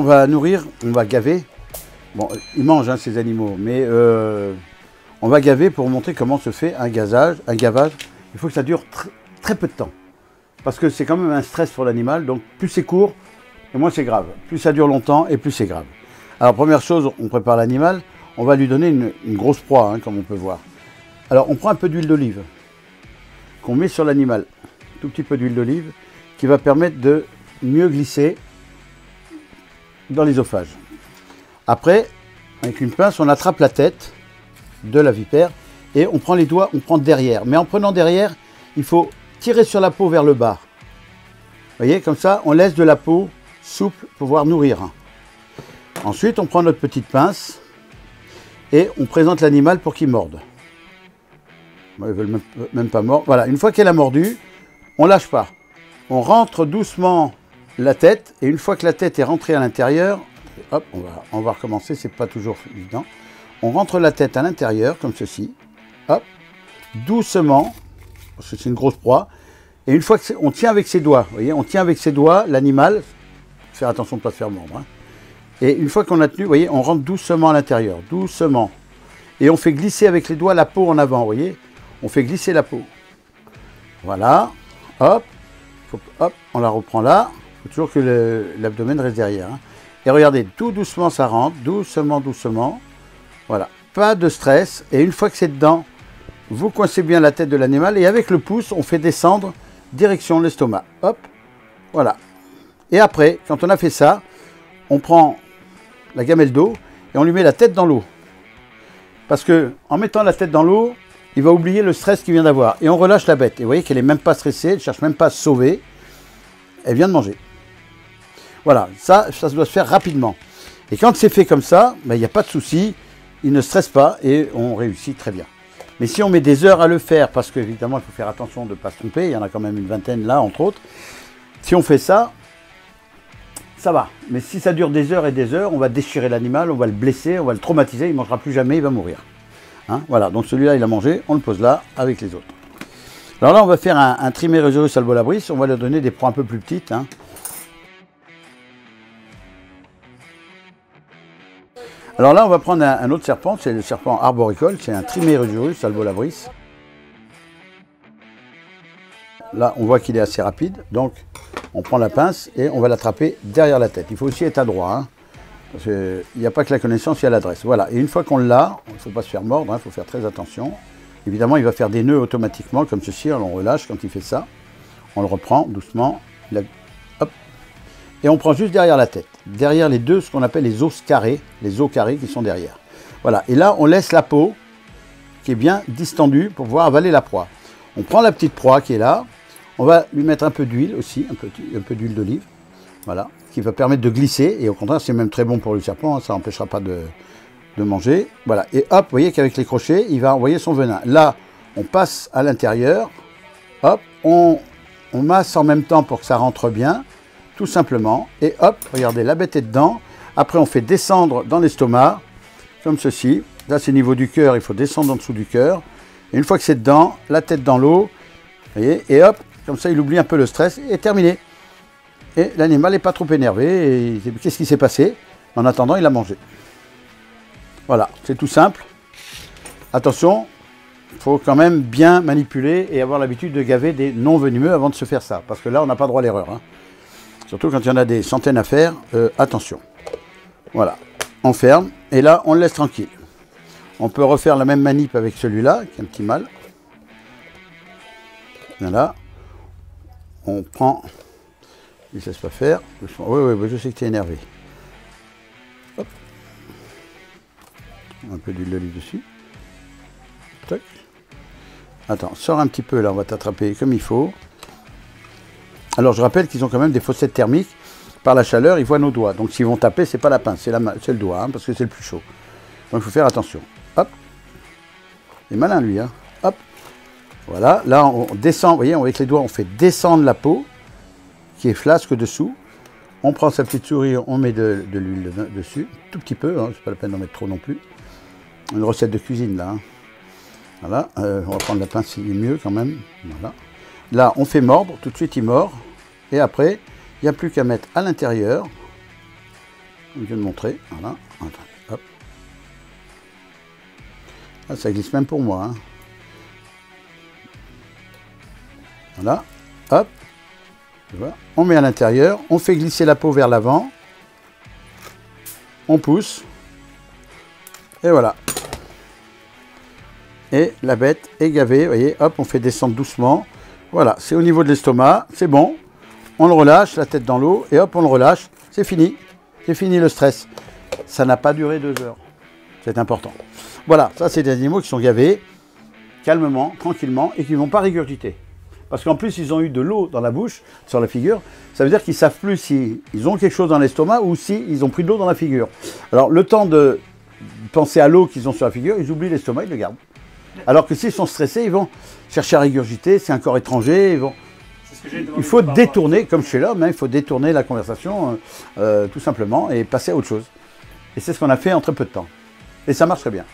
va nourrir, on va gaver. Bon, ils mangent hein, ces animaux, mais on va gaver pour montrer comment se fait un gavage. Il faut que ça dure très peu de temps. Parce que c'est quand même un stress pour l'animal, donc plus c'est court, et moins c'est grave. Plus ça dure longtemps, et plus c'est grave. Alors première chose, on prépare l'animal, on va lui donner une grosse proie, hein, comme on peut voir. Alors on prend un peu d'huile d'olive, qu'on met sur l'animal. Tout petit peu d'huile d'olive, qui va permettre de mieux glisser dans l'ésophage. Après, avec une pince, on attrape la tête de la vipère et on prend les doigts, on prend derrière. Mais en prenant derrière, il faut tirer sur la peau vers le bas. Vous voyez, comme ça, on laisse de la peau souple pour pouvoir nourrir. Ensuite, on prend notre petite pince et on présente l'animal pour qu'il morde. Bon, ils ne veulent même pas mordre. Voilà, une fois qu'elle a mordu, on ne lâche pas. On rentre doucement la tête et une fois que la tête est rentrée à l'intérieur, hop, on va recommencer, c'est pas toujours évident. On rentre la tête à l'intérieur, comme ceci. Hop, doucement, parce que c'est une grosse proie. Et une fois qu'on tient avec ses doigts, vous voyez, on tient avec ses doigts l'animal, faire attention de ne pas se faire mordre. Hein. Et une fois qu'on a tenu, vous voyez, on rentre doucement à l'intérieur, doucement. Et on fait glisser avec les doigts la peau en avant, vous voyez. On fait glisser la peau. Voilà, hop, hop, on la reprend là. Il faut toujours que l'abdomen reste derrière. Hein. Et regardez, tout doucement ça rentre, doucement, doucement. Voilà, pas de stress. Et une fois que c'est dedans, vous coincez bien la tête de l'animal et avec le pouce, on fait descendre direction l'estomac. Hop, voilà. Et après, quand on a fait ça, on prend la gamelle d'eau et on lui met la tête dans l'eau. Parce que en mettant la tête dans l'eau, il va oublier le stress qu'il vient d'avoir. Et on relâche la bête. Et vous voyez qu'elle n'est même pas stressée, elle ne cherche même pas à se sauver. Elle vient de manger. Voilà, ça doit se faire rapidement. Et quand c'est fait comme ça, il n'y a pas de souci, il ne stresse pas et on réussit très bien. Mais si on met des heures à le faire, parce qu'évidemment il faut faire attention de ne pas se tromper, il y en a quand même une vingtaine là entre autres, si on fait ça, ça va. Mais si ça dure des heures et des heures, on va déchirer l'animal, on va le blesser, on va le traumatiser, il ne mangera plus jamais, il va mourir. Hein, voilà, donc celui-là il a mangé, on le pose là avec les autres. Alors là on va faire un Trimeresurus albolabris, on va leur donner des proies un peu plus petites. Hein. Alors là, on va prendre un autre serpent, c'est le serpent arboricole, c'est un Trimeresurus albolabris. Là, on voit qu'il est assez rapide, donc on prend la pince et on va l'attraper derrière la tête. Il faut aussi être adroit, hein, parce qu'il n'y a pas que la connaissance, il y a l'adresse. Voilà, et une fois qu'on l'a, il ne faut pas se faire mordre, il faut faire très attention. Évidemment, il va faire des nœuds automatiquement, comme ceci, alors on relâche quand il fait ça. On le reprend doucement, hop, et on prend juste derrière la tête. Derrière les deux, ce qu'on appelle les os carrés qui sont derrière. Voilà, et là, on laisse la peau qui est bien distendue pour pouvoir avaler la proie. On prend la petite proie qui est là, on va lui mettre un peu d'huile aussi, un peu d'huile d'olive, voilà, qui va permettre de glisser, et au contraire, c'est même très bon pour le serpent, hein, ça n'empêchera pas de manger. Voilà, et hop, vous voyez qu'avec les crochets, il va envoyer son venin. Là, on passe à l'intérieur, hop, on masse en même temps pour que ça rentre bien, tout simplement, et hop, regardez, la bête est dedans. Après, on fait descendre dans l'estomac, comme ceci. Là, c'est au niveau du cœur, il faut descendre en dessous du cœur. Et une fois que c'est dedans, la tête dans l'eau, vous voyez, et hop, comme ça, il oublie un peu le stress, et terminé. Et l'animal n'est pas trop énervé, et qu'est-ce qui s'est passé? En attendant, il a mangé. Voilà, c'est tout simple. Attention, il faut quand même bien manipuler et avoir l'habitude de gaver des non venimeux avant de se faire ça, parce que là, on n'a pas droit à l'erreur. Hein. Surtout quand il y en a des centaines à faire, attention. Voilà, on ferme et là on le laisse tranquille. On peut refaire la même manip avec celui-là, qui est un petit mâle. Voilà, on prend, il ne se laisse pas faire. Oui, je sais que tu es énervé. Hop. Un peu d'huile d'olive dessus. Tac. Attends, sors un petit peu là, on va t'attraper comme il faut. Alors je rappelle qu'ils ont quand même des fossettes thermiques. Par la chaleur, ils voient nos doigts. Donc s'ils vont taper, c'est pas la pince, c'est le doigt, hein, parce que c'est le plus chaud. Donc il faut faire attention. Hop. Il est malin lui, hein. Hop. Voilà. Là on descend, vous voyez, avec les doigts, on fait descendre la peau, qui est flasque dessous. On prend sa petite souris, on met de l'huile dessus, tout petit peu, hein, c'est pas la peine d'en mettre trop non plus. Une recette de cuisine là. Hein. Voilà. On va prendre la pince, il est mieux quand même. Voilà. Là, on fait mordre, tout de suite il mord, et après, il n'y a plus qu'à mettre à l'intérieur, je viens de montrer. Voilà. Attends, hop. Ah, ça glisse même pour moi. Hein. Voilà. Hop. Voilà. On met à l'intérieur. On fait glisser la peau vers l'avant. On pousse. Et voilà. Et la bête est gavée. Vous voyez, hop, on fait descendre doucement. Voilà, c'est au niveau de l'estomac. C'est bon. On le relâche, la tête dans l'eau. Et hop, on le relâche. C'est fini. C'est fini le stress. Ça n'a pas duré 2 heures. C'est important. Voilà, ça c'est des animaux qui sont gavés calmement, tranquillement et qui ne vont pas régurgiter. Parce qu'en plus, ils ont eu de l'eau dans la bouche, sur la figure. Ça veut dire qu'ils ne savent plus s'ils ont quelque chose dans l'estomac ou s'ils ont pris de l'eau dans la figure. Alors, le temps de penser à l'eau qu'ils ont sur la figure, ils oublient l'estomac, ils le gardent. Alors que s'ils sont stressés, ils vont chercher à régurgiter, c'est un corps étranger. Il faut détourner, comme chez l'homme, hein, il faut détourner la conversation, tout simplement, et passer à autre chose. Et c'est ce qu'on a fait en très peu de temps. Et ça marche très bien.